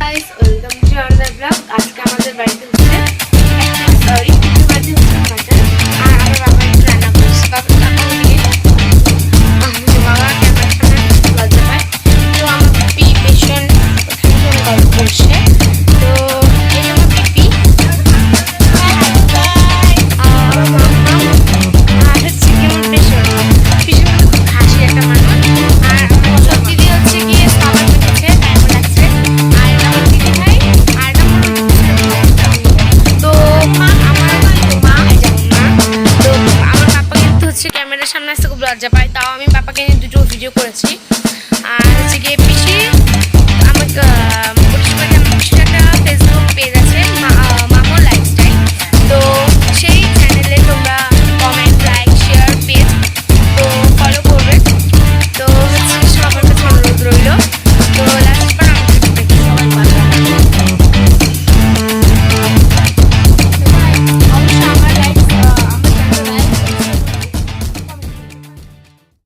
Guys, welcome to another blog. আজকে আমাদের বাড়িতে হচ্ছে সরি কিছু বাড়িতে হচ্ছে মাটন, আর আমার বাবা একটু রান্না করছে। বাবা ক্যামেরার সামনে লজ্জা পায়, তো আমার পিপি পেশেন্ট গল্প করছে। তো এই আমার পিপি আর হচ্ছে কেমন পেশেন্ট খুব হাসি একটা মানুষ। আর আমার সত্যি দিয়ে হচ্ছে গিয়ে খাবার পেটেছে, টাইম লাগছে। আর এটা আমার দিদি ভাই, আর এটা আমার তো মা, আমার মা যেমন মা। তো আমার পাপা কিন্তু হচ্ছে ক্যামেরার সামনে আসতে খুব লজ্জা পায়, তাও আমি পাপাকে নিয়ে দুটো ভিডিও করেছি।